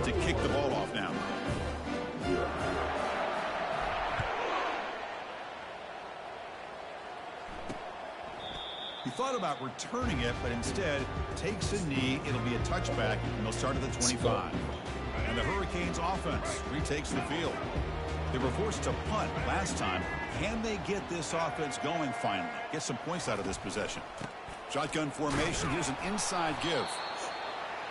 set to kick the ball off now. He thought about returning it, but instead takes a knee. It'll be a touchback, and they'll start at the 25. And the Hurricanes offense retakes the field. They were forced to punt last time. Can they get this offense going finally? Get some points out of this possession. Shotgun formation. Here's an inside give.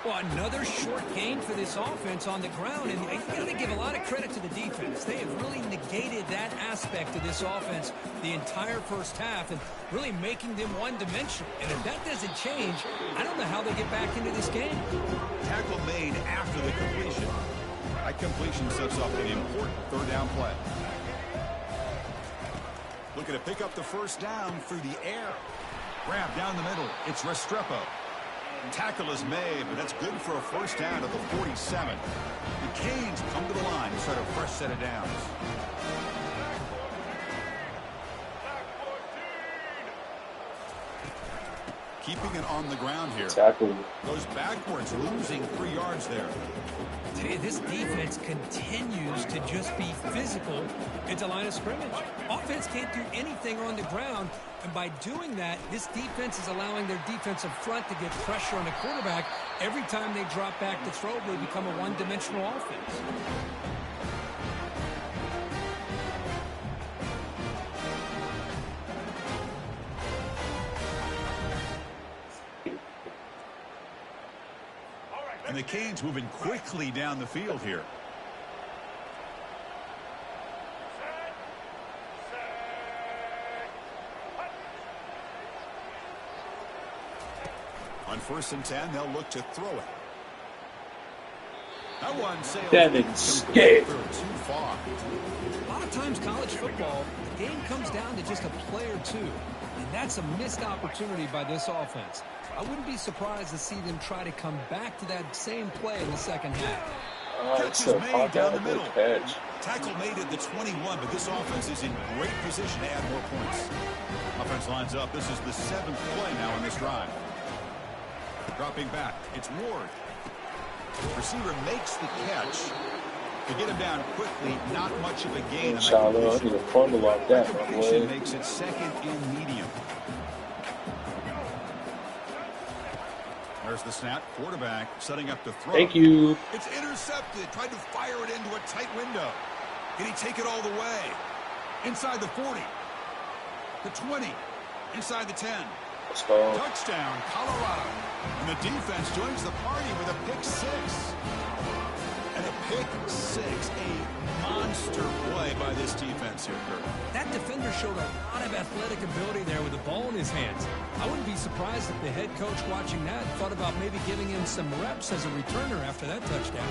Well, another short gain for this offense on the ground, and you got to give a lot of credit to the defense. They have really negated that aspect of this offense the entire first half and really making them one-dimensional. And if that doesn't change, I don't know how they get back into this game. Tackle made after the completion. That completion sets up an important third down play. Looking to pick up the first down through the air. Grab down the middle. It's Restrepo. Tackle is made, but that's good for a first down at the 47. The Canes come to the line to start a fresh set of downs. Keeping it on the ground here. Tackle. Goes backwards, losing 3 yards there. Today, this defense continues to just be physical into line of scrimmage. Offense can't do anything on the ground, and by doing that, this defense is allowing their defensive front to get pressure on the quarterback. Every time they drop back to throw, they become a one-dimensional offense. And the Canes moving quickly down the field here. On 1st and 10, they'll look to throw it. That one sails too far. A lot of times college football, the game comes down to just a play or two. And that's a missed opportunity by this offense. I wouldn't be surprised to see them try to come back to that same play in the second half. Catch is made down the middle. Tackle made at the 21, but this offense is in great position to add more points. Offense lines up. This is the 7th play now in this drive. Dropping back. It's Ward. Receiver makes the catch. To get him down quickly, not much of a gain. That completion makes it 2nd and medium. There's the snap. Quarterback setting up to throw. Thank you. It's intercepted. Tried to fire it into a tight window. Can he take it all the way? Inside the 40. The 20. Inside the 10. Let's go. Touchdown, Colorado. And the defense joins the party with a pick 6. And a pick 6. A monster play by this defense here, Kurt. That defender showed a lot of athletic ability there with the ball in his hands. I wouldn't be surprised if the head coach watching that thought about maybe giving him some reps as a returner after that touchdown.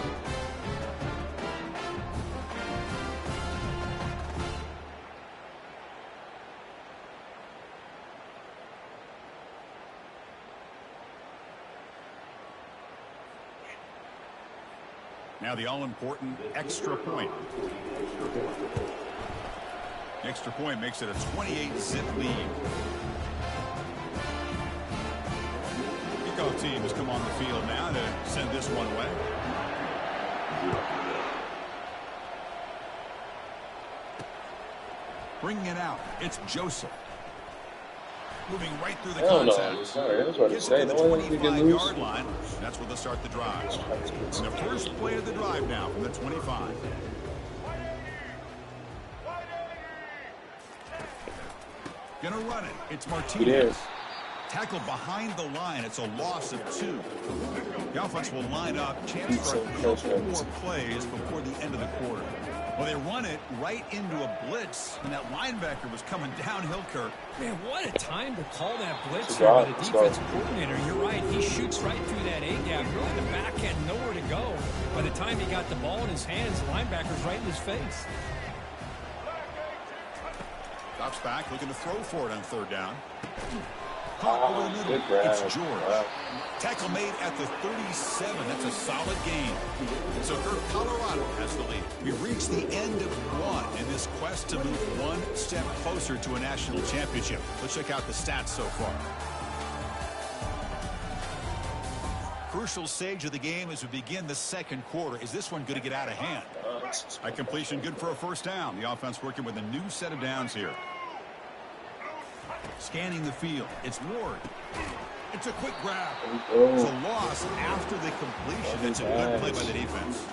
Now the all-important extra point. Extra point makes it a 28-zip lead. Kickoff team has come on the field now to send this one away. Bringing it out. It's Joseph. Moving right through the contact. Sorry, I was about to say, the 25-yard line. That's where they'll start the drive. And the first play of the drive now from the 25. Gonna run it. It's Martinez. Tackle behind the line. It's a loss of 2. The offense will line up. Chance for a couple more plays before the end of the quarter. Well, they run it right into a blitz, and that linebacker was coming downhill, Kirk. Man, what a time to call that blitz here by the defensive coordinator. You're right. He shoots right through that A-gap. Really, the back had nowhere to go. By the time he got the ball in his hands, the linebacker's right in his face. Drops back, looking to throw for it on 3rd down. Caught over the middle. It's George. Tackle made at the 37. That's a solid gain. So Colorado has the lead. We've reached the end of one in this quest to move one step closer to a national championship. Let's check out the stats so far. crucial stage of the game as we begin the second quarter. Is this one going to get out of hand? A completion good for a first down. The offense working with a new set of downs here. Scanning the field. It's Ward. It's a quick grab. It's a loss after the completion. It's a good play by the defense.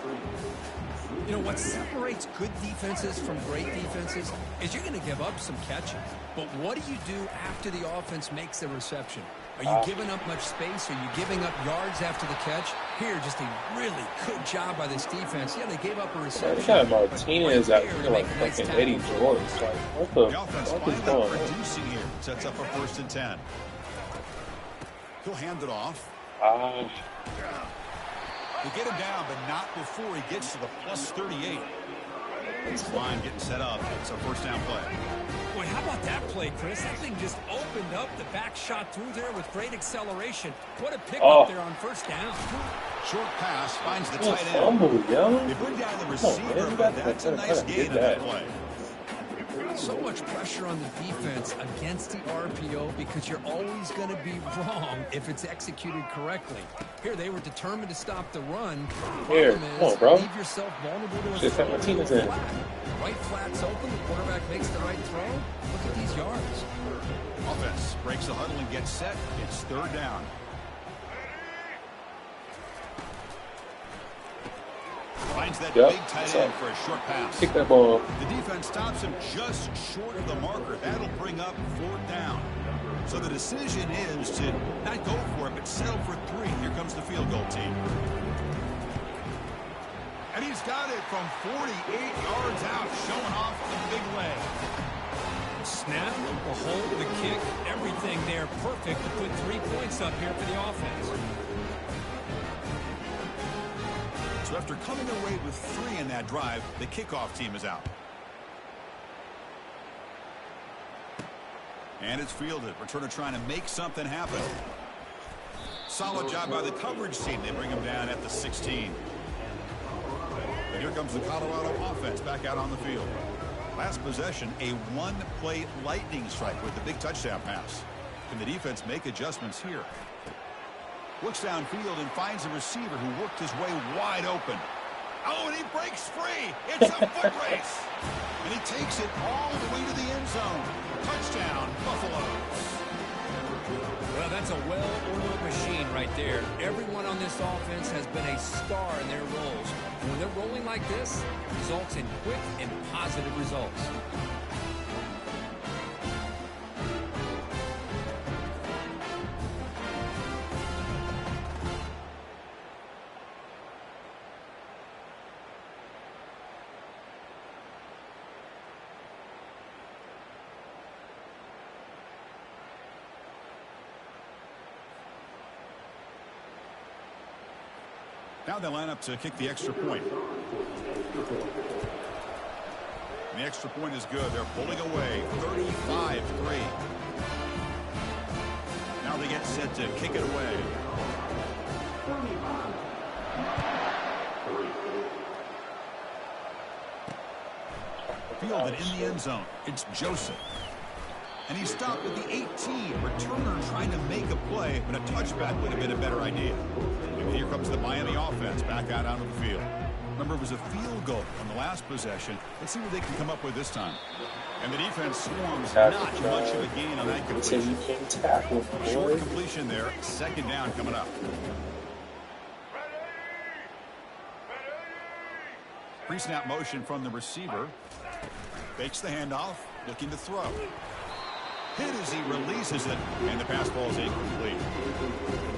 You know, what separates good defenses from great defenses is you're going to give up some catches. But what do you do after the offense makes the reception? Are you giving up much space? Are you giving up yards after the catch? Here, just a really good job by this defense. Yeah, they gave up a reception. They got Martinez out here like fucking Eddie George. Like, what the offense fuck is going on? Producing here. Sets up a 1st and 10. He'll hand it off. They get him down, but not before he gets to the plus 38. Line getting set up. It's a first down play. Boy, how about that play, Chris? That thing just opened up. The back shot through there with great acceleration. What a pickup there on first down. Short pass finds the tight end. They bring down the receiver, but that's a nice gain on that play. So much pressure on the defense against the RPO because you're always going to be wrong if it's executed correctly. Here, they were determined to stop the run. Here, come on, bro. Leave yourself vulnerable to a flat. Right flat's open. The quarterback makes the right throw. Look at these yards. Offense breaks the huddle and gets set. It's 3rd down. Finds that big tight end for a short pass. Kick that ball. The defense stops him just short of the marker. That'll bring up 4th down. So the decision is to not go for it, but settle for 3. Here comes the field goal team. And he's got it from 48 yards out, showing off the big leg. Snap, the hold, the kick, everything there perfect to put 3 points up here for the offense. So after coming away with 3 in that drive, the kickoff team is out. And it's fielded. Returner trying to make something happen. Solid job by the coverage team. They bring him down at the 16. And here comes the Colorado offense back out on the field. Last possession, a 1-play lightning strike with the big touchdown pass. Can the defense make adjustments here? Looks downfield and finds a receiver who worked his way wide open. Oh, and he breaks free. It's a foot race. And he takes it all the way to the end zone. Touchdown, Buffaloes. Well, that's a well-oiled machine right there. Everyone on this offense has been a star in their roles. And when they're rolling like this, it results in quick and positive results. Now they line up to kick the extra point. And the extra point is good. They're pulling away 35-3. Now they get set to kick it away. Fielded in the end zone. It's Joseph. And he stopped at the 18. Returner trying to make a play, but a touchback would have been a better idea. And here comes the Miami offense back out onto the field. Remember, it was a field goal on the last possession. Let's see what they can come up with this time. And the defense swarms not much of a gain on that completion. Short completion there. 2nd down coming up. Pre-snap motion from the receiver. Fakes the handoff. Looking to throw. Hit as he releases it, and the pass ball is incomplete.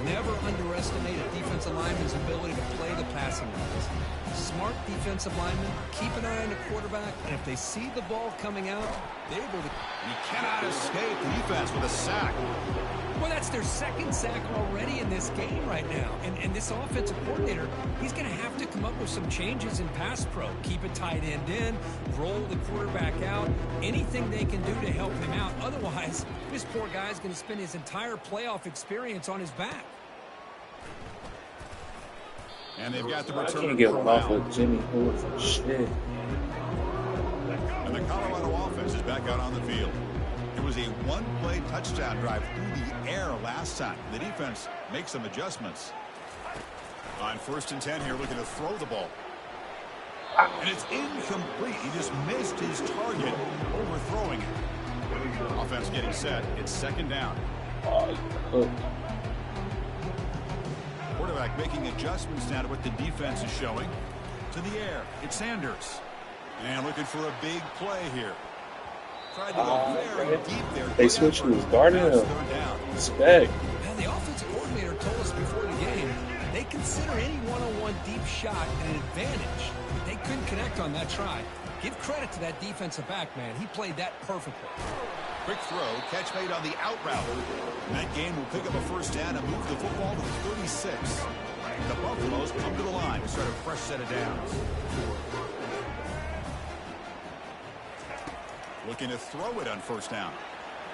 Never underestimate a defensive lineman's ability to play the passing lanes. Smart defensive linemen keep an eye on the quarterback, and if they see the ball coming out, they're able to. He cannot escape the defense with a sack. Well, that's their 2nd sack already in this game right now. And this offensive coordinator, he's going to have to come up with some changes in pass pro. Keep a tight end in, roll the quarterback out, anything they can do to help him out. Otherwise, this poor guy's going to spend his entire playoff experience on his back. And they've got the I return. can't get him off of Jimmy Hoover for shit. And the Colorado offense is back out on the field. It was a 1-play touchdown drive through the air last time. The defense makes some adjustments. On 1st and 10 here, looking to throw the ball. And it's incomplete. He just missed his target, overthrowing it. Offense getting set. It's 2nd down. Quarterback making adjustments now to what the defense is showing. To the air. It's Sanders. And looking for a big play here. Tried to go very deep there. They switched to his guarding him. Respect. Now, the offensive coordinator told us before the game they consider any one-on-one deep shot an advantage. They couldn't connect on that try. Give credit to that defensive back, man. He played that perfectly. Quick throw, catch made on the out route. And that game will pick up a 1st down and move the football to the 36. The Buffaloes come to the line to start a fresh set of downs. Looking to throw it on 1st down.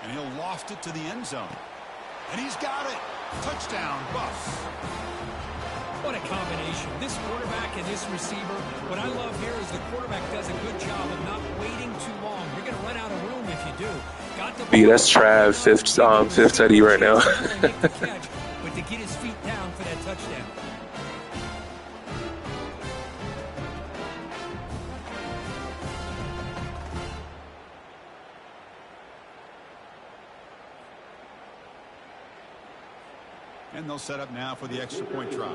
And he'll loft it to the end zone. And he's got it. Touchdown, Buffs. What a combination. This quarterback and this receiver. What I love here is the quarterback does a good job of not waiting too long. You're going to run out of room if you do. Got the B, that's Trav, fifth Teddy right now. But to get his feet down for that touchdown. And they'll set up now for the extra point try.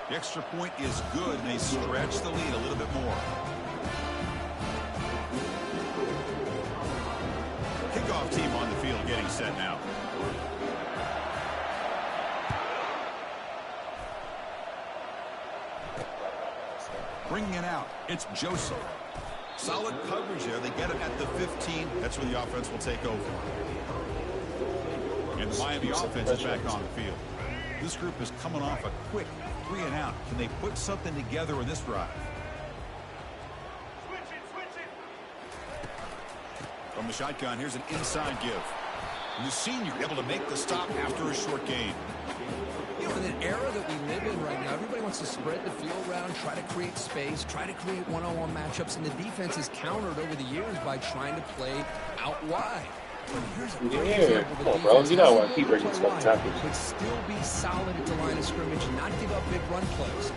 The extra point is good, and they stretch the lead a little bit more. Kickoff team on the field getting set now. Bringing it out, it's Joseph. Solid coverage there. They get it at the 15. That's where the offense will take over. And the Miami offense is back on the field. This group is coming off a quick 3 and out. Can they put something together in this drive? From the shotgun, here's an inside give. And the senior able to make the stop after a short gain. You know, in an era that we live in right now, everybody wants to spread the field around, try to create space, try to create one-on-one matchups, and the defense is countered over the years by trying to play out wide. Yeah, come on, bro. You don't want to keep breaking stuff tackles. But still be solid at the line of scrimmage and not give up big run plays.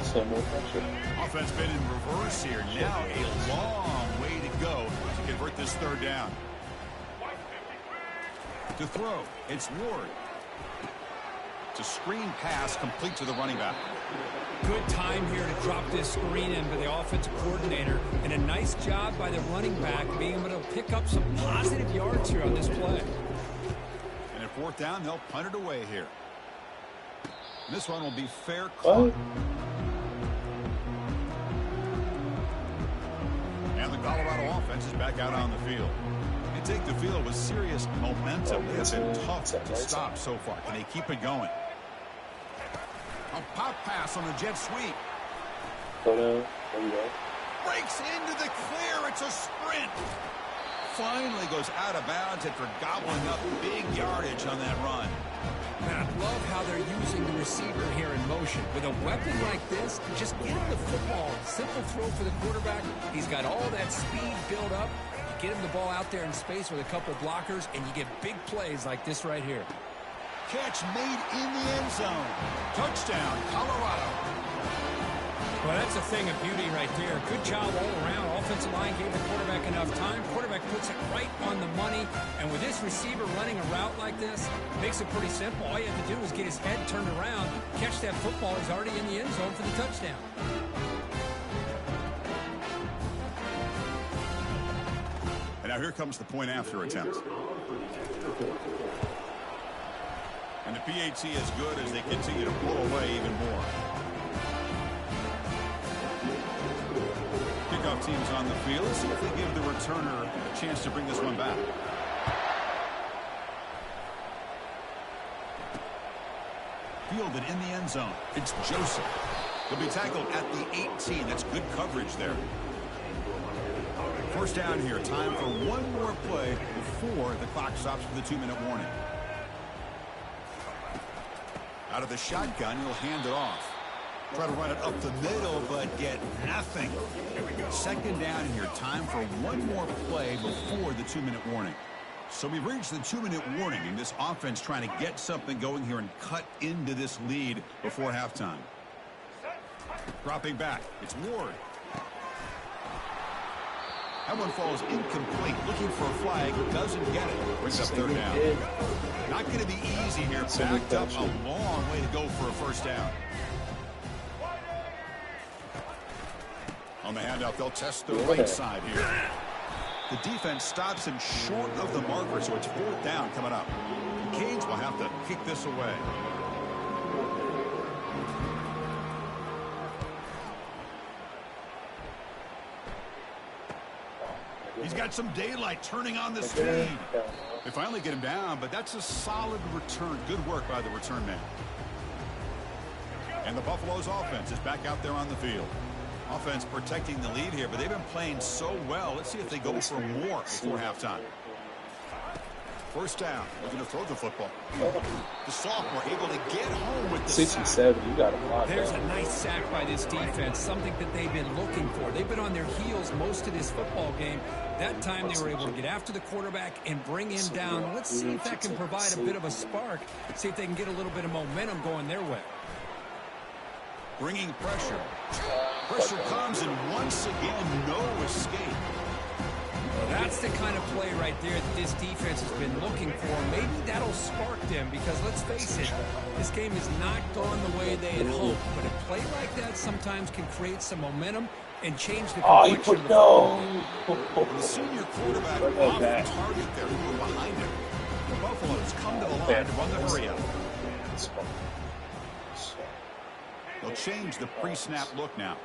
Some more pressure. Offense been in reverse here. Now a long way to go to convert this 3rd down. To throw, it's Ward. It's a screen pass complete to the running back. Good time here to drop this screen in by the offensive coordinator, and a nice job by the running back being able to pick up some positive yards here on this play. And at 4th down, they'll punt it away here. And this one will be fair caught. And the Colorado offense is back out on the field. They take the field with serious momentum. It's been tough to stop so far. Can they keep it going? A pop pass on the jet sweep. There you go. Breaks into the clear. It's a sprint. Finally goes out of bounds after gobbling up big yardage on that run. And I love how they're using the receiver here in motion. With a weapon like this, just get him the football. Simple throw for the quarterback. He's got all that speed built up. You get him the ball out there in space with a couple blockers, and you get big plays like this right here. Catch made in the end zone. Touchdown, Colorado. Well, that's a thing of beauty right there. Good job all around. Offensive line gave the quarterback enough time. Quarterback puts it right on the money. And with this receiver running a route like this, it makes it pretty simple. All you have to do is get his head turned around, catch that football. He's already in the end zone for the touchdown. And now here comes the point after attempt. And the PAT is good as they continue to pull away even more. Kickoff team's on the field. Let's see if they give the returner a chance to bring this one back. Fielded in the end zone. It's Joseph. He'll be tackled at the 18. That's good coverage there. 1st down here. Time for one more play before the clock stops for the 2-minute warning. Out of the shotgun, he'll hand it off. Try to run it up the middle, but get nothing. 2nd down here. Time for one more play before the 2-minute warning. So we've reached the 2-minute warning, and this offense trying to get something going here and cut into this lead before halftime. Dropping back, it's Ward. That one falls incomplete. Looking for a flag, doesn't get it. Brings up third down. Not going to be easy here. Backed up a long way to go for a first down. On the handoff, they'll test the right side here. The defense stops him short of the marker, so it's fourth down coming up. The Canes will have to kick this away. He's got some daylight turning on the speed. They finally get him down, but that's a solid return. Good work by the return man. And the Buffalo's offense is back out there on the field. Offense protecting the lead here, but they've been playing so well. Let's see if they go for more before halftime. First down. Looking to throw the football. The sophomore able to get home with the 67. You got a lot. There's a nice sack by this defense, something that they've been looking for. They've been on their heels most of this football game. That time they were able to get after the quarterback and bring him down. Let's see if that can provide a bit of a spark. See if they can get a little bit of momentum going their way. Bringing pressure. Pressure comes, and once again, no escape. That's the kind of play right there that this defense has been looking for. Maybe that'll spark them because, let's face it, this game has not gone the way they had hoped. But a play like that sometimes can create some momentum and change the complexion of the ball. The senior quarterback off the target there, who were behind him. The Buffaloes come to the line to run the hurry-up. They'll change the pre-snap look now.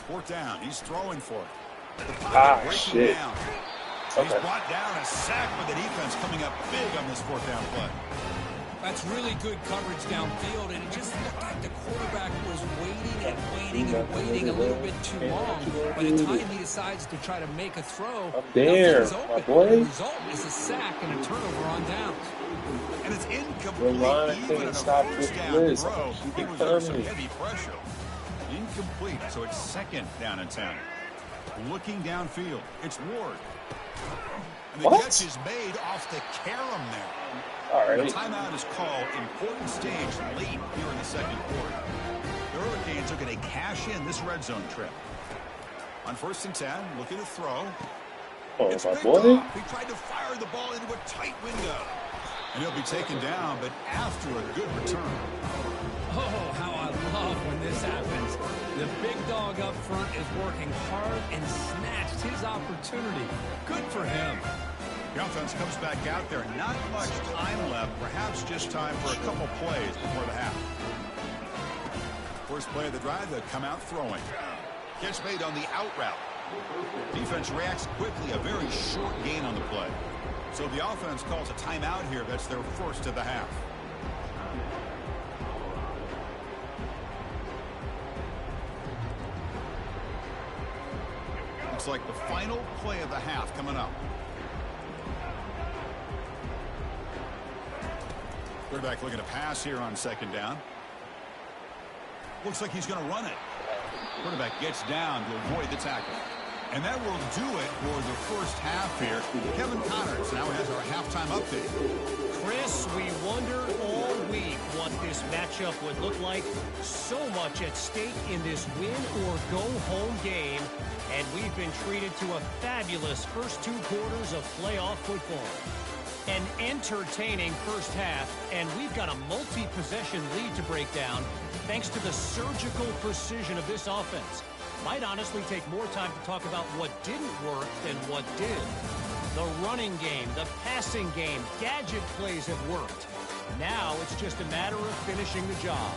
Fourth down. He's throwing for it. The pocket breaking down. He's brought down, a sack with the defense coming up big on this fourth down play. That's really good coverage downfield, and it just looked like the quarterback was waiting a little bit too long. By the time he decides to try to make a throw, there, my boy. The result is a sack and a turnover on downs. And it's incomplete. Even in a first down throw, he was under some heavy pressure. Incomplete, so it's second down and 10. Looking downfield, it's Ward. And the catch is made off the carom there. All right. The timeout is called. Important stage late here in the second quarter. The Hurricanes are going to cash in this red zone trip. On first and 10, looking to throw. It's picked off. He tried to fire the ball into a tight window. And he'll be taken down, but after a good return. Oh, how I love when this happens. The big dog up front is working hard and snatched his opportunity. Good for him. The offense comes back out there. Not much time left. Perhaps just time for a couple plays before the half. First play of the drive, they'll come out throwing. Catch made on the out route. Defense reacts quickly. A very short gain on the play. So the offense calls a timeout here. That's their first of the half. Looks like the final play of the half coming up. Quarterback looking to pass here on second down. Looks like he's going to run it. Quarterback gets down to avoid the tackle. And that will do it for the first half here. Kevin Connors now has our halftime update. Chris, we wondered all week what this matchup would look like. So much at stake in this win-or-go-home game. And we've been treated to a fabulous first two quarters of playoff football. An entertaining first half, and we've got a multi-possession lead to break down thanks to the surgical precision of this offense. Might honestly take more time to talk about what didn't work than what did. The running game, the passing game, gadget plays have worked. Now it's just a matter of finishing the job.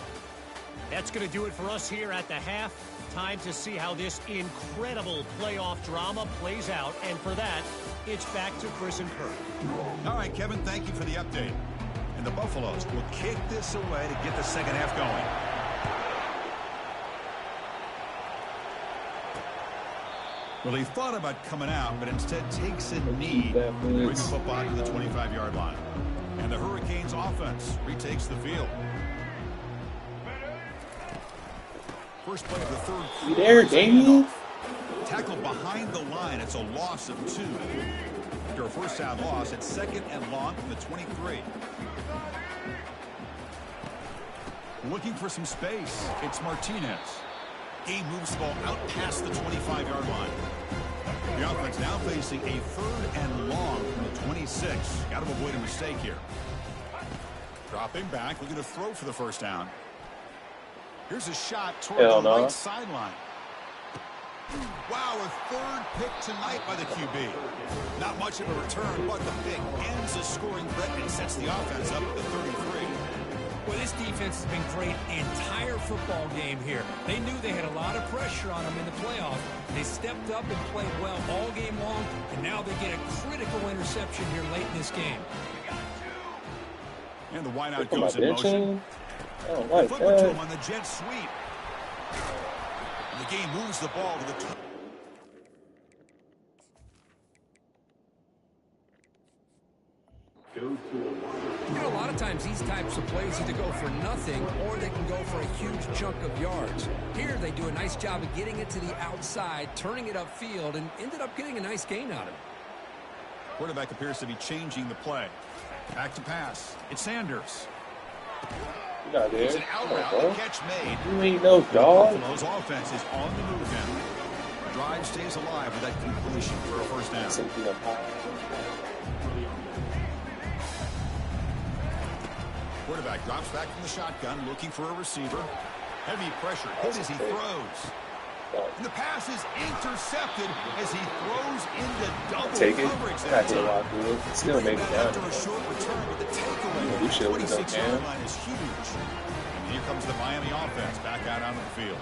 That's going to do it for us here at the half. Time to see how this incredible playoff drama plays out, and for that, it's back to Chris and Kirk. All right, Kevin, thank you for the update. And the Buffaloes will kick this away to get the second half going. Well, he thought about coming out, but instead takes a knee to bring the football to the 25-yard line. And the Hurricanes offense retakes the field. First play of the third quarter. You there, Damien? Tackled behind the line. It's a loss of 2. After a first down loss, it's 2nd and long from the 23. Looking for some space. It's Martinez. Game moves the ball out past the 25-yard line. The offense now facing a 3rd and long from the 26. Got to avoid a mistake here. Dropping back, looking to throw for the first down. Here's a shot toward the right sideline. Wow, a 3rd pick tonight by the QB. Not much of a return, but the pick ends a scoring threat and sets the offense up at the 33. Well, this defense has been great the entire football game here. They knew they had a lot of pressure on them in the playoffs. They stepped up and played well all game long, and now they get a critical interception here late in this game. And the wideout goes in motion. Oh, my Flip God. to him on the jet sweep. And the game moves the ball to the top. You know, a lot of times these types of plays either go for nothing or they can go for a huge chunk of yards. Here they do a nice job of getting it to the outside, turning it upfield, and ended up getting a nice gain out of it. Quarterback appears to be changing the play. Back to pass. It's Sanders. You got there. It's an out route. Catch made. You ain't no dog. Buffalo's offense is on the move now. Drive stays alive with that completion for a first down. Quarterback drops back from the shotgun, looking for a receiver. Heavy pressure. Hit as he throws. And the pass is intercepted as he throws into double coverage that time. Still made it down. After a short return, but the takeaway, the 26-yard line is huge. And here comes the Miami offense back out onto the field.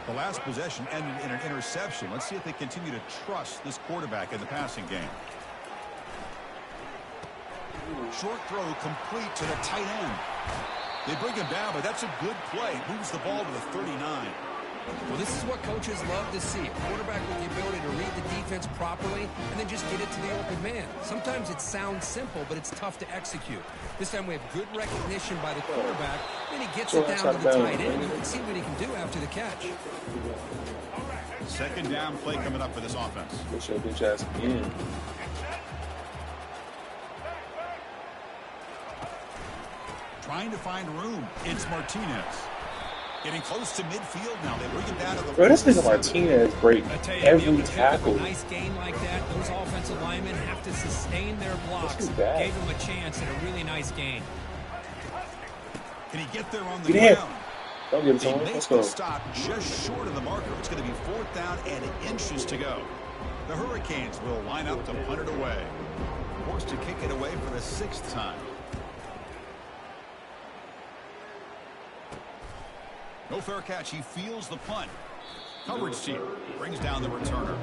The last possession ended in an interception. Let's see if they continue to trust this quarterback in the passing game. Short throw complete to the tight end. They bring him down, but that's a good play. Moves the ball to the 39. Well, this is what coaches love to see. A quarterback with the ability to read the defense properly and then just get it to the open man. Sometimes it sounds simple, but it's tough to execute. This time we have good recognition by the quarterback, and he gets it down to the tight end. You can see what he can do after the catch. Second down play coming up for this offense. Get your bitch ass in. Trying to find room. It's Martinez. Getting close to midfield now. They bring him down to the... Bro, this nigga Martinez break every tackle. A nice game like that, those offensive linemen have to sustain their blocks. Gave him a chance at a really nice game. Can he get there on the ground? Don't give it to him. Let's go. Stop just short of the marker. It's going to be 4th down and inches to go. The Hurricanes will line up to punt it away. Forced to kick it away for the 6th time. No fair catch. He feels the punt. Coverage team brings down the returner.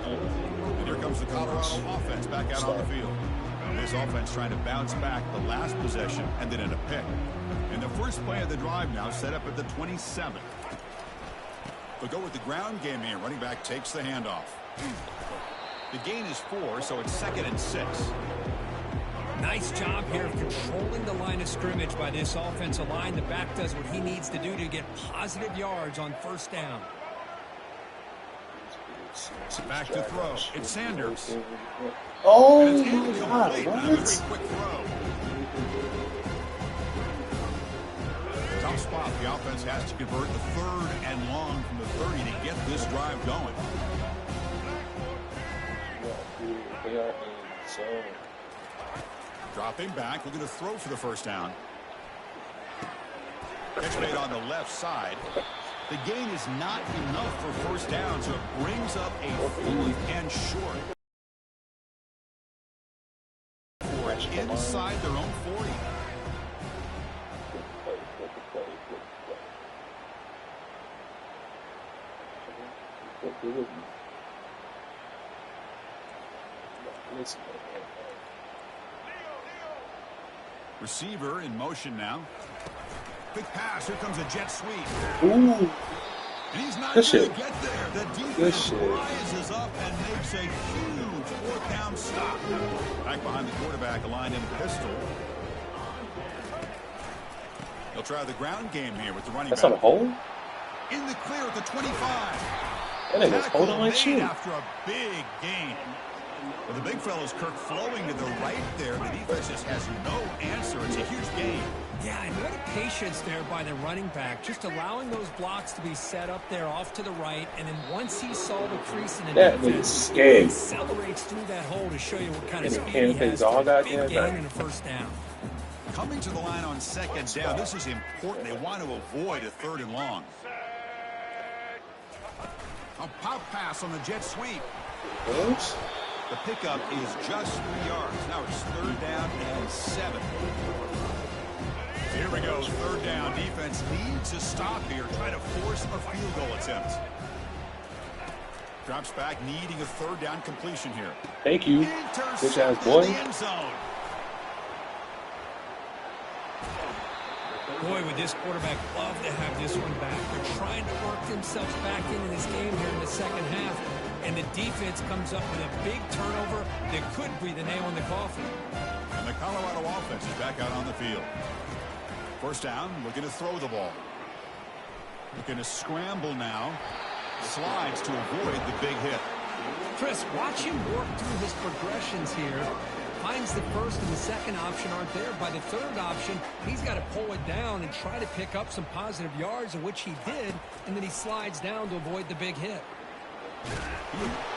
And here comes the Colorado offense back out on the field. This offense trying to bounce back the last possession and then in a pick. And the first play of the drive now set up at the 27. They'll go with the ground game here. Running back takes the handoff. The gain is 4, so it's 2nd and 6. Nice job here of controlling the line of scrimmage by this offensive line. The back does what he needs to do to get positive yards on first down. Back to throw. It's Sanders. Oh, my God. What? Quick throw. Tough spot. The offense has to convert the 3rd and long from the 30 to get this drive going. They are in zone. Dropping back, looking to throw for the first down. Catch made on the left side. The gain is not enough for first down, so it brings up a 4th and short. For it inside their own 40. Receiver in motion now. Quick pass. Here comes a jet sweep. Ooh. And he's not Good going shit. to get there. The Good defense shit. rises up and makes a huge fourth-down stop. Back behind the quarterback, a line in pistol. He'll try the ground game here with the running That's back. on a hole? In the clear at the 25. That nigga's holding like Made shit. after a big gain. Well, the big fella's Kirk flowing to the right there. The defense just has no answer. It's a huge gain. Yeah, and what a patience there by the running back, just allowing those blocks to be set up there off to the right, and then once he saw the crease in the That defense, nigga's scared. he accelerates through that hole to show you what kind of And he speed he can't has face all for a that big damn gain time. and a first down. Coming to the line on second down. This is important. They want to avoid a third and long. A pop pass on the jet sweep. What? The pickup is just 3 yards. Now it's third down and 7. Here we go. Third down. Defense needs a stop here. Try to force a field goal attempt. Drops back, needing a third down completion here. Thank you. Bitch ass boy. In the end zone. Boy, would this quarterback love to have this one back. They're trying to work themselves back into this game here in the second half, and the defense comes up with a big turnover that could be the nail in the coffin. And the Colorado offense is back out on the field. First down, looking to throw the ball. Looking to scramble now. Slides to avoid the big hit. Chris, watch him work through his progressions here. Finds the first and the second option aren't there. By the third option, he's got to pull it down and try to pick up some positive yards, of which he did, and then he slides down to avoid the big hit.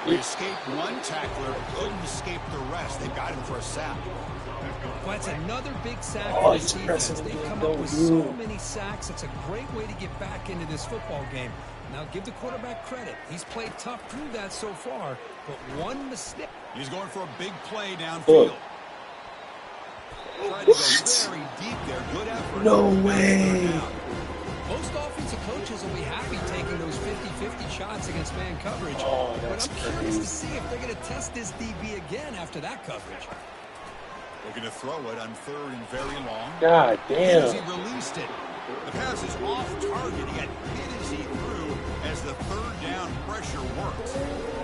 He escaped one tackler, couldn't escape the rest. They got him for a sack. Well, that's another big sack Oh, for this it's defense. impressive. They've come up with so many sacks. It's a great way to get back into this football game. Now, give the quarterback credit. He's played tough through that so far, but one mistake. He's going for a big play downfield. Tried to go very deep there. Good effort. No way. Most offensive coaches will be happy taking those 50-50 shots against man coverage. Oh, but that's I'm curious to crazy. see if they're going to test this DB again after that coverage. Looking to throw it on third and very long. God As he damn. released it. The pass is off target. He got hit as he threw as the third down pressure worked.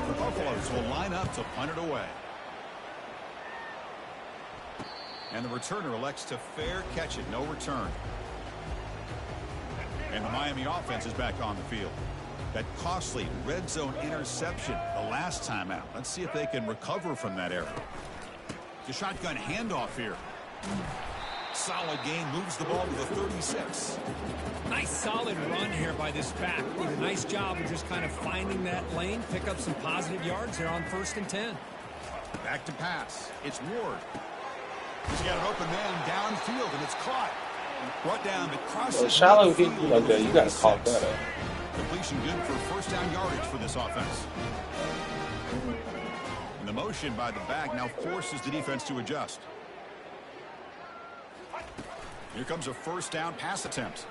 The Buffaloes will line up to punt it away. And the returner elects to fair catch it. No return. And the Miami offense is back on the field. That costly red zone interception the last time out. Let's see if they can recover from that error. The shotgun handoff here. Solid gain, moves the ball to the 36. Nice solid run here by this back. Did a nice job of just kind of finding that lane, pick up some positive yards there on 1st and 10. Back to pass. It's Ward. He's got an open man downfield, and it's caught. Brought down, but crosses. Well, shallow hit midfield you like that, you gotta cough that up. Completion good for first down yardage for this offense. And the motion by the back now forces the defense to adjust. Here comes a first down pass attempt.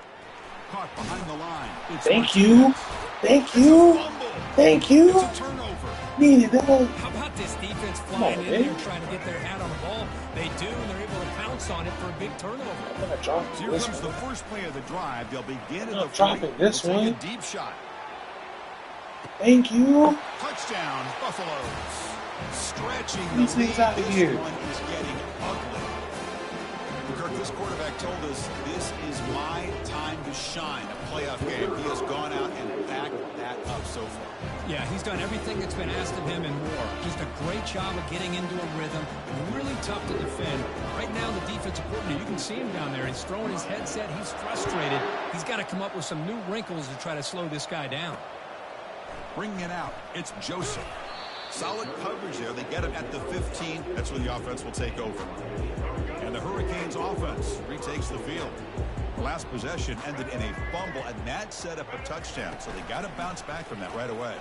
Caught behind the line. It's Thank you. Thank you. Thank you. It's a turnover. Needed that. How about this defense Come flying on, in man. there trying to get their hat on the ball? They do, and they're able to pounce on it for a big turnover. I'm gonna drop Here this comes the one. first play of the drive. They'll begin at I'm the dropping 40. this They'll take one. a deep shot. Thank you. Touchdown, Buffaloes. Stretching These the things lead. out of This here. one is getting ugly. Kirk, this quarterback told us this is my time to shine. A playoff game. He has gone out and backed that up so far. Yeah, he's done everything that's been asked of him and more. Just a great job of getting into a rhythm. Really tough to defend. Right now, the defensive coordinator, you can see him down there. He's throwing his headset. He's frustrated. He's got to come up with some new wrinkles to try to slow this guy down. Bringing it out. It's Joseph. Solid coverage there. They get him at the 15. That's where the offense will take over. And the Hurricanes offense retakes the field. The last possession ended in a fumble, and that set up a touchdown. So they got to bounce back from that right away.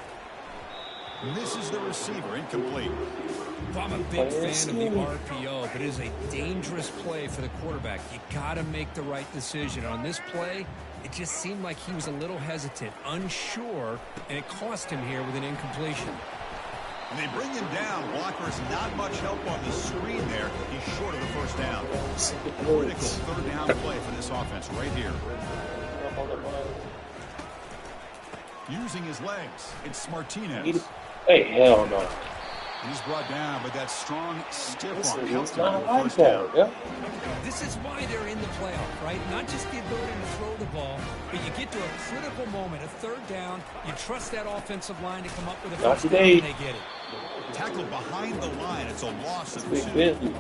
Misses the receiver, incomplete. Well, I'm a big fan of the RPO, but it is a dangerous play for the quarterback. You got to make the right decision. On this play, it just seemed like he was a little hesitant, unsure, and it cost him here with an incompletion. And they bring him down. Walker's not much help on the screen there. He's short of the first down. Critical third down play for this offense right here. Using his legs, it's Martinez. Hey, hell no. He's brought down, but that strong, stiff arm It's helped not him like first that. down. Yeah. This is why they're in the playoff, right? Not just the ability to throw the ball, but you get to a critical moment, a third down. You trust that offensive line to come up with a Not first down, today. and they get it. Tackled behind the line. It's a loss of Big 2. Bentley.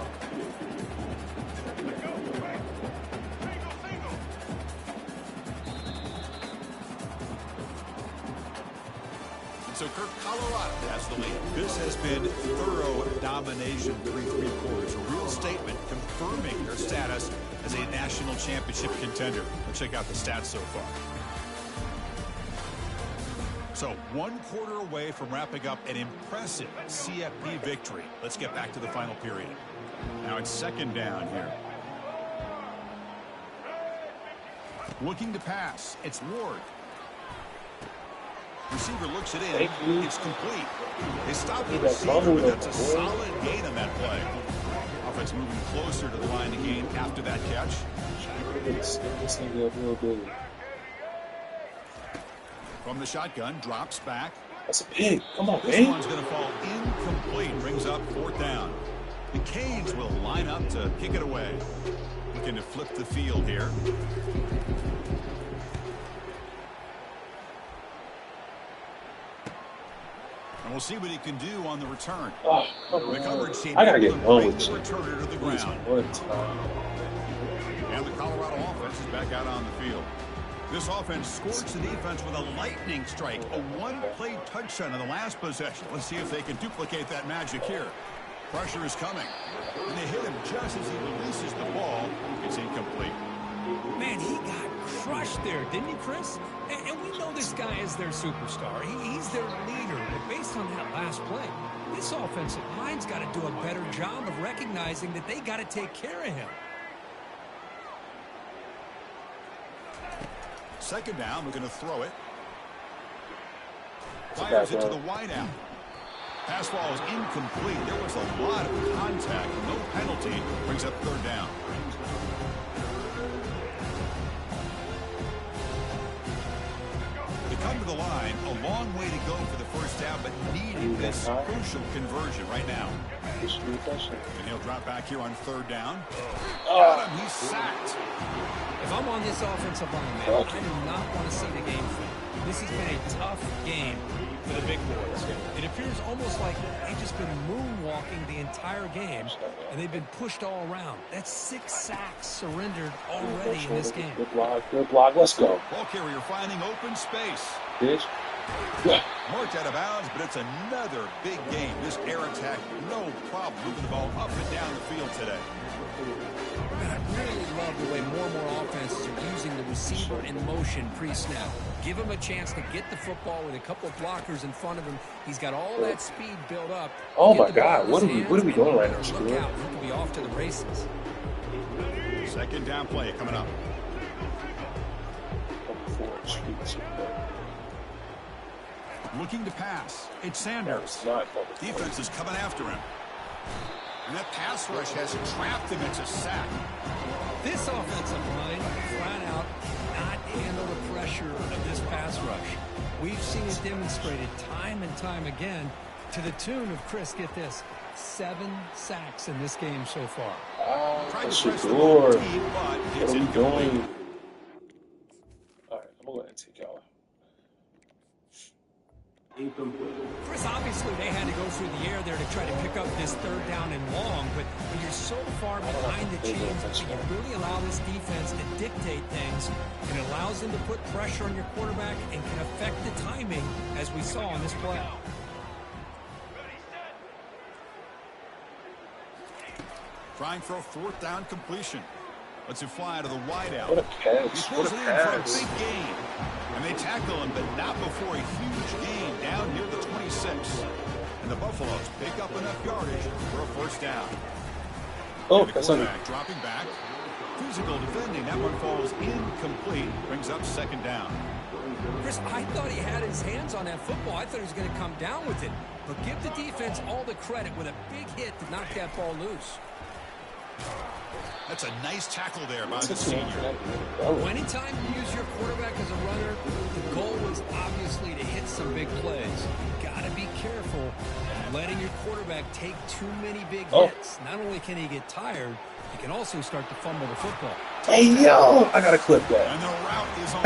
So Kirk, Colorado has the lead. This has been thorough domination through 3 quarters. A real statement confirming their status as a national championship contender. Let's check out the stats so far. So 1 quarter away from wrapping up an impressive CFP victory. Let's get back to the final period. Now it's second down here. Looking to pass. It's Ward. Receiver looks it in. It's complete. They stop the receiver, but that's a solid gain on that play. Offense moving closer to the line to gain after that catch. From the shotgun, drops back. That's a pig. Come on, This man. one's going to fall incomplete. Brings up 4th down. The Canes will line up to kick it away. Looking to flip the field here. And we'll see what he can do on the return. Oh, come The on. coverage team I gotta able get to home bring with the you. returner to the Please, ground. one time. And the Colorado offense is back out on the field. This offense scorched the defense with a lightning strike, a 1-play touchdown in the last possession. Let's see if they can duplicate that magic here. Pressure is coming. And they hit him just as he releases the ball. It's incomplete. Man, he got crushed there, didn't he, Chris? And we know this guy is their superstar. He's their leader. But based on that last play, this offensive line's got to do a better job of recognizing that they got to take care of him. Second down, we're going to throw it. Fires it to the wideout. Pass ball is incomplete. There was a lot of contact. No penalty. Brings up 3rd down. They come to the line. A long way to go for the first down, but needing this crucial conversion right now. And he'll drop back here on 3rd down. Got him. He's sacked. If I'm on this offensive line, man, I do not want to see the game film. This has been a tough game for the big boys. It appears almost like they've just been moonwalking the entire game, and they've been pushed all around. That's 6 sacks surrendered already in this game. Good block. Let's go. Ball carrier finding open space. Bitch. Yeah. Marked out of bounds, but it's another big game. This air attack, no problem moving the ball up and down the field today. I really love the way more and more offenses are using the receiver in motion pre-snap. Give him a chance to get the football with a couple of blockers in front of him. He's got all that speed built up. Oh Get my the ball God, in what his are we hands, doing right now, Look Screw? out, he could be off to the races. Second down play coming up. Looking to pass. It's Sanders. Defense is coming after him. And that pass rush has trapped him. It's a sack. This offensive line flat out not handle the pressure of this pass rush. We've seen it demonstrated time and time again to the tune of, Chris, get this, 7 sacks in this game so far. Trying That's to press the your ball door. deep, but What it's are we incomplete. doing? All right, I'm going to go ahead and take y'all. Chris, obviously they had to go through the air there to try to pick up this 3rd down and long, but when you're so far behind the chains, you really allow this defense to dictate things, and it allows them to put pressure on your quarterback and can affect the timing, as we saw on this play. Trying for a 4th down completion. Lets it fly to the wideout. What a catch. He What pulls a it in for a pass. big gain. And they tackle him, but not before a huge gain down near the 26. And the Buffaloes pick up enough yardage for a 1st down. Oh, And the that's on quarterback dropping back. Physical defending. That one falls incomplete. Brings up 2nd down. Chris, I thought he had his hands on that football. I thought he was going to come down with it. But give the defense all the credit with a big hit to knock that ball loose. That's a nice tackle there by the senior. Anytime you use your quarterback as a runner, the goal is obviously to big plays. You got to be careful letting your quarterback take too many big hits. Not only can he get tired, he can also start to fumble the football. Hey, yo, I got to clip that. And the route is on.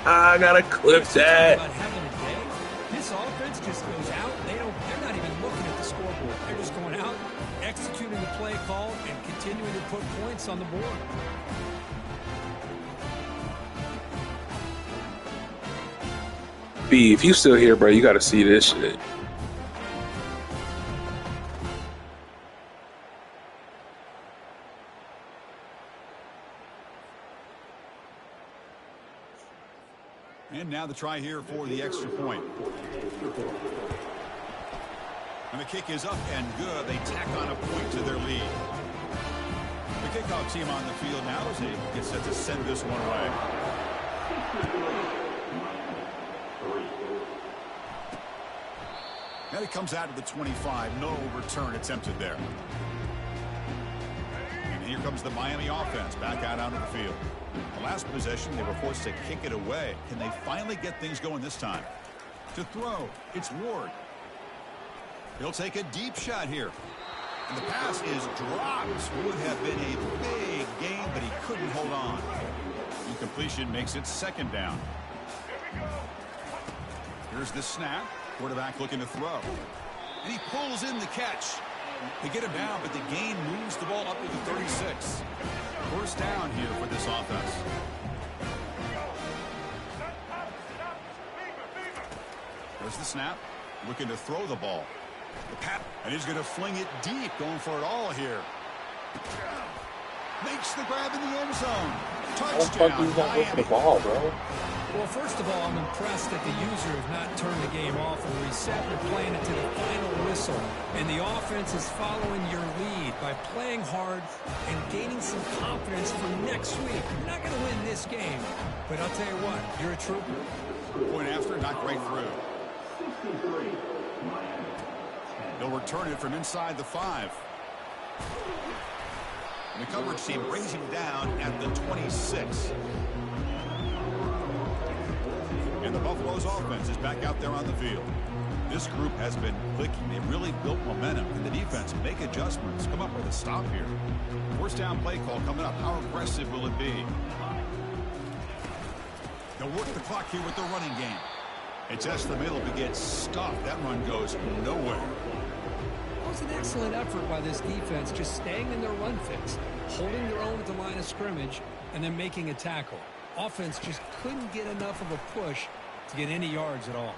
I got to clip that. About having a day, this offense just goes out. They're not even looking at the scoreboard. They're just going out, executing the play call, and continuing to put points on the board. B, if you still here, bro, you got to see this shit. And now the try here for the extra point. And the kick is up and good. They tack on a point to their lead. The kickoff team on the field now as they get set to send this one away. And it comes out of the 25. No return attempted there. And here comes the Miami offense back out onto the field. The last possession, they were forced to kick it away. Can they finally get things going this time? To throw, it's Ward. He'll take a deep shot here. And the pass is dropped. Would have been a big gain, but he couldn't hold on. Incompletion makes it second down. Here's the snap. Quarterback looking to throw. And he pulls in the catch. They get him down, but the gain moves the ball up to the 36. First down here for this offense. There's the snap. Looking to throw the ball. The pat, and he's going to fling it deep, going for it all here. Makes the grab in the end zone. How the fuck do you not go for the ball, bro? Well, first of all, I'm impressed that the user has not turned the game off and reset. They're playing it to the final whistle. And the offense is following your lead by playing hard and gaining some confidence for next week. You're not going to win this game, but I'll tell you what, you're a trooper. Point after, not right through. They'll return it from inside the 5. And the coverage team brings him down at the 26. And the Buffalo's offense is back out there on the field. This group has been clicking. They really built momentum. And the defense make adjustments. Come up with a stop here. First down play call coming up. How aggressive will it be? They'll work the clock here with the running game. It's just the middle to get stuffed. That run goes nowhere. It was an excellent effort by this defense, just staying in their run fix, holding their own at the line of scrimmage, and then making a tackle. Offense just couldn't get enough of a push to get any yards at all.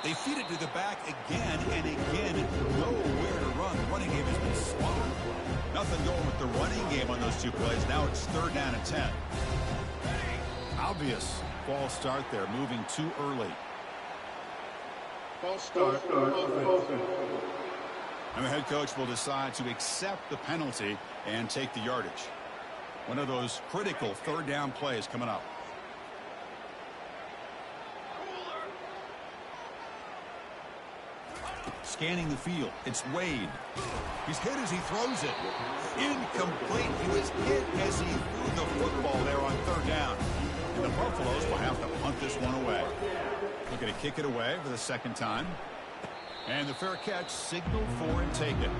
They feed it to the back again and again. Nowhere to run. The running game has been swallowed. Nothing going with the running game on those two plays. Now it's third down and 10. Obvious false start there, moving too early. False start. And the head coach will decide to accept the penalty and take the yardage. One of those critical third down plays coming up. Scanning the field, it's Wade. He's hit as he throws it. Incomplete. He was hit as he threw the football there on third down. And the Buffaloes will have to punt this one away. Looking to kick it away for the second time. And the fair catch signaled for and taken.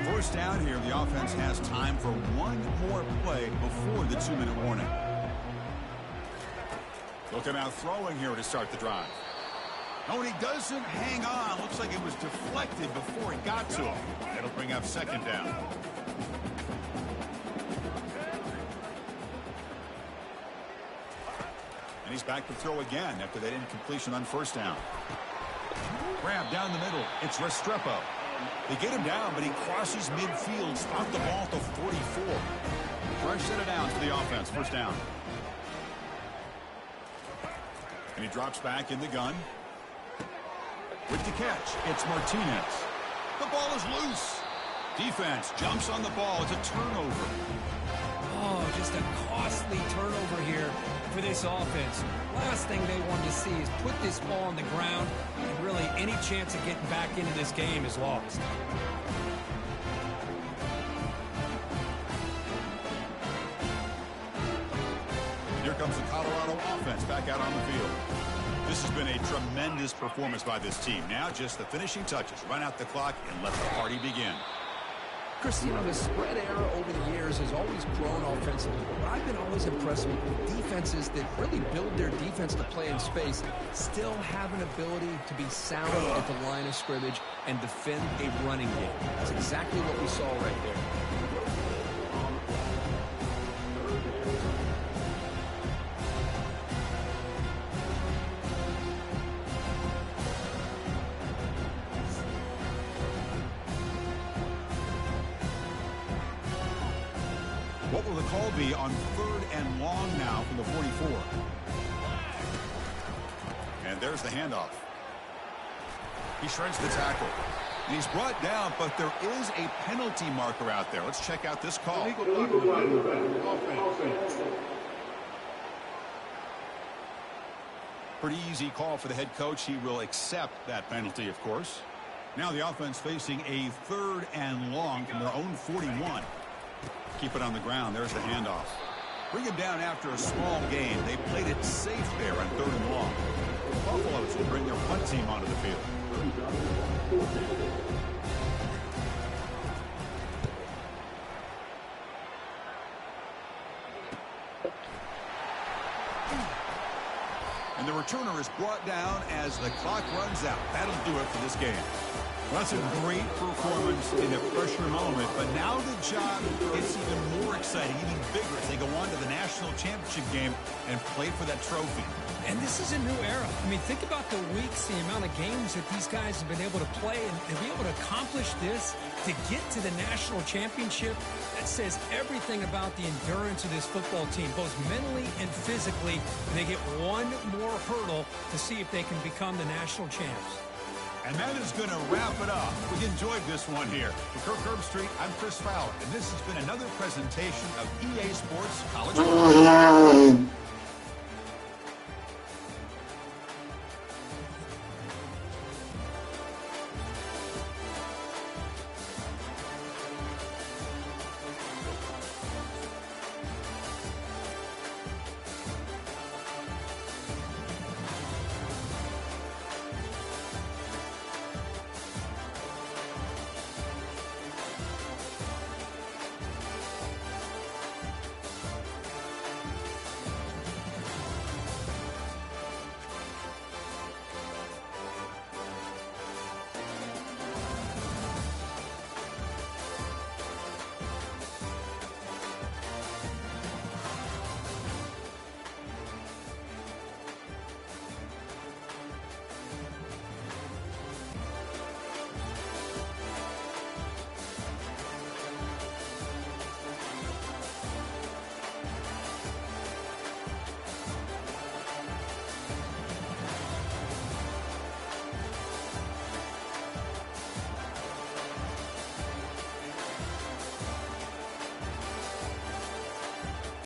First down here, the offense has time for one more play before the 2-minute warning. Looking out throwing here to start the drive. Oh, and he doesn't hang on. Looks like it was deflected before it got to him. That'll bring up second down. And he's back to throw again after that incompletion on first down. Grab down the middle. It's Restrepo. They get him down, but he crosses midfield. Stop the ball to 44. Fresh set it down to the offense. First down. And he drops back in the gun. With the catch, it's Martinez. The ball is loose. Defense jumps on the ball. It's a turnover. Oh, just a costly turnover here for this offense. Last thing they want to see is put this ball on the ground, and really any chance of getting back into this game is lost. Here comes the Colorado offense back out on the field. This has been a tremendous performance by this team. Now just the finishing touches. Run out the clock and let the party begin. Chris, you know, the spread era over the years has always grown offensively. But I've been always impressed with defenses that really build their defense to play in space, still have an ability to be sound at the line of scrimmage and defend a running game. That's exactly what we saw right there. What will the call be on 3rd and long now from the 44? And there's the handoff. He shreds the tackle. And he's brought down, but there is a penalty marker out there. Let's check out this call. Pretty easy call for the head coach. He will accept that penalty, of course. Now the offense facing a 3rd and long from their own 41. Keep it on the ground. There's the handoff. Bring him down after a small gain. They played it safe there on 3rd and long. The Buffaloes will bring their punt team onto the field. And the returner is brought down as the clock runs out. That'll do it for this game. Well, that's a great performance in a pressure moment, but now the job gets even more exciting, even bigger as they go on to the national championship game and play for that trophy. And this is a new era. I mean, think about the weeks, the amount of games that these guys have been able to play and to be able to accomplish this, to get to the national championship. That says everything about the endurance of this football team, both mentally and physically. And they get one more hurdle to see if they can become the national champs. And that is going to wrap it up. We enjoyed this one here. For Kirk Herbstreit, I'm Chris Fowler, and this has been another presentation of EA Sports College Football.